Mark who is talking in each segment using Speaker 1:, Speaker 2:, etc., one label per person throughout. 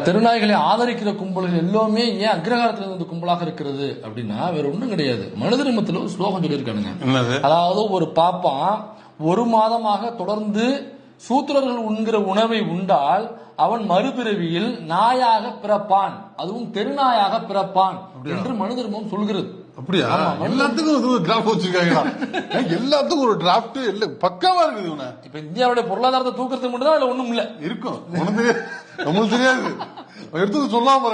Speaker 1: தெருநாய்களை ஆதரிக்கிற கும்பல்கள் எல்லாமே ஏன் அக்ரஹாரத்துல இருந்து கும்பலாக இருக்கிறது அப்படின்னா வேற ஒண்ணும் கிடையாது. மனித தர்மத்துல ஒரு ஸ்லோகம் சொல்லியிருக்கானுங்க. அதாவது ஒரு பாப்பான் ஒரு மாதமாக தொடர்ந்து சூத்திரர்கள் உண்கிற உணவை உண்டால் அவன் மறுபிறவியில் நாயாக பிறப்பான், அதுவும் தெருநாயாக பிறப்பான் என்று மனு தர்மம் சொல்கிறது.
Speaker 2: அப்படியா? எல்லாத்துக்கும் டிராப்ட் வச்சிருக்காங்களா? எல்லாத்துக்கும் ஒரு டிராப்ட் இல்ல, பக்காவா இருக்குது.
Speaker 1: இப்ப இந்தியாவுடைய பொருளாதாரத்தை தூக்கத்துக்கு மட்டும் தான் அதுல ஒண்ணும் இல்ல
Speaker 2: இருக்கும். நம்மளுக்கு தெரியாது, எடுத்து சொல்லாம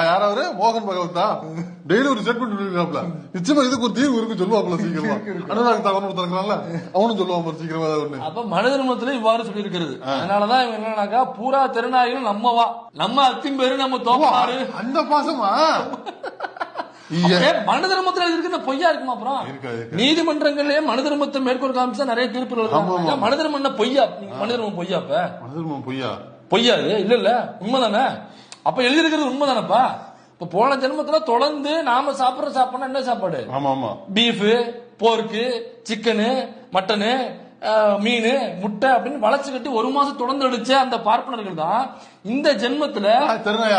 Speaker 2: யாராவது மோகன் பகவத்தா டெய்லி ஒரு ஸ்டேட்மெண்ட் சொல்லிருக்காப்ல, நிச்சயமா இதுக்கு ஒரு தீர்வு இருக்கு சொல்லுவாப்ல சீக்கிரமா. அனுராக் தகவல் ஒருத்தருக்கான்ல, அவனும் சொல்லுவான் சீக்கிரமா ஒண்ணு.
Speaker 1: அப்ப மனு தர்மத்துல இவ்வாறு சொல்லி இருக்கிறது. அதனாலதான் இவங்க என்னன்னாக்கா பூரா தெருநாய்கள் நம்மவா, நம்ம அத்திம்பேரு நம்ம தோப்பாரு,
Speaker 2: அந்த பாசமா
Speaker 1: மனு தர்மத்துல இருக்கு பொய்யா இருக்குமா? அப்புறம் நீதிமன்றங்களே மனு தர்மத்தை மேற்கொள் காமிச்சா நிறைய தீர்ப்பு. மனு தர்மம் என்ன பொய்யா? மனு தர்மம் பொய்யா? இப்ப
Speaker 2: மனு தர்மம் பொய்யா?
Speaker 1: பொய்யாது இல்ல இல்ல, உண்மைதானே. அப்ப எழுதிருக்கிறது உண்மைதானப்பா. இப்ப போன ஜென்மத்துல தொடர்ந்து நாம சாப்பிடுற சாப்பாடு என்ன சாப்பாடு? பீஃப், போர்க்கு, சிக்கனு, மட்டனு, மீன், முட்டை அப்படின்னு வளைச்சு கட்டி ஒரு மாசம் தொடர்ந்து அடிச்ச அந்த பார்ப்பனர்கள் தான் இந்த ஜென்மத்துல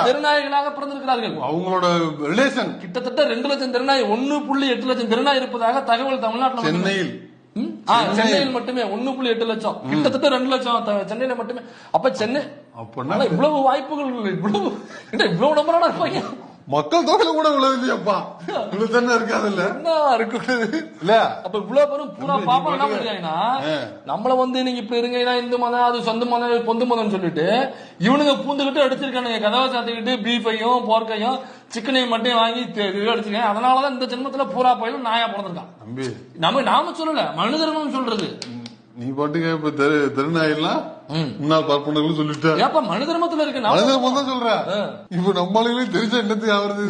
Speaker 1: தெருநாய்களாக பிறந்திருக்கிறார்கள்.
Speaker 2: அவங்களோட ரிலேஷன் கிட்டத்தட்ட
Speaker 1: 2 லட்சம் தெருநாய், 1.8 லட்சம் தெருநாய் இருப்பதாக தகவல் தமிழ்நாட்டில் சென்னையில் மட்டுமே 1.8 லட்சம், கிட்டத்தட்ட 2 லட்சம் சென்னையில மட்டுமே. அப்ப சென்னை இவ்வளவு வாய்ப்புகள், இவ்வளவு நம்பரான இருப்பாங்க.
Speaker 2: மக்கள் தொகையில கூட இவ்வளவு இல்லையாப்பா, இவ்வளவு தானே இருக்காது இல்ல.
Speaker 1: அப்ப இவ்வளவு பேரும் பூரா பாப்பா என்ன பண்றாங்கன்னா, நம்மள நீங்க இப்ப இருங்க இந்து மதம், அது சொந்த மதம், பொந்து மதம் சொல்லிட்டு இவனுங்க பூந்துகிட்டு அடிச்சிருக்கானுங்க. கதவை சாத்திக்கிட்டு பீஃபையும் போர்க்கையும் சிக்கனையும் மட்டும் வாங்கி அடிச்சிருக்கேன். அதனாலதான் இந்த ஜென்மத்துல பூரா பயிலும் நாயா பிறந்திருக்கான். நாம சொல்லல, மனு தர்மம் சொல்றது.
Speaker 2: நீ பாட்டுங்க இப்ப தெருநாயெல்லாம் முன்னாள் பார்ப்பனர்கள் சொல்லிட்டு
Speaker 1: மனு தர்மத்துல இருக்கு.
Speaker 2: மனு தர்மம் தான் சொல்ற. இப்ப நம்மளுமே தெரிஞ்ச என்னத்துக்கு ஆகுறது?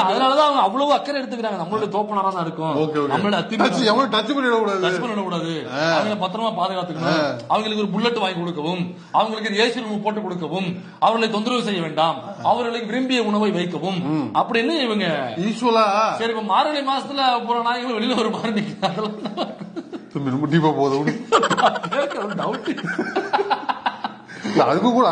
Speaker 1: அதனாலதான் அவங்க அவ்வளவு அக்கறை எடுத்துக்கிறாங்க. நம்மளுடைய தோப்பனரா தான் இருக்கும், நம்மளோட
Speaker 2: டச்
Speaker 1: பண்ணிடக்கூடாது, அவங்களை பத்திரமா பாதுகாத்துக்கணும், அவங்களுக்கு ஒரு புல்லட் வாங்கி கொடுக்கவும், அவங்களுக்கு ஏசி ரூம் போட்டு கொடுக்கவும், அவர்களை தொந்தரவு செய்ய வேண்டாம், அவர்களுக்கு விரும்பிய உணவை வைக்கவும் அப்படின்னு இவங்க
Speaker 2: ஈஸ்வலா.
Speaker 1: சரி, இப்ப மார்கழி மாசத்துல போற நாய்கள் வெளியில ஒரு மாதிரி
Speaker 2: டீப்பா போதும் அதுக்கு கூட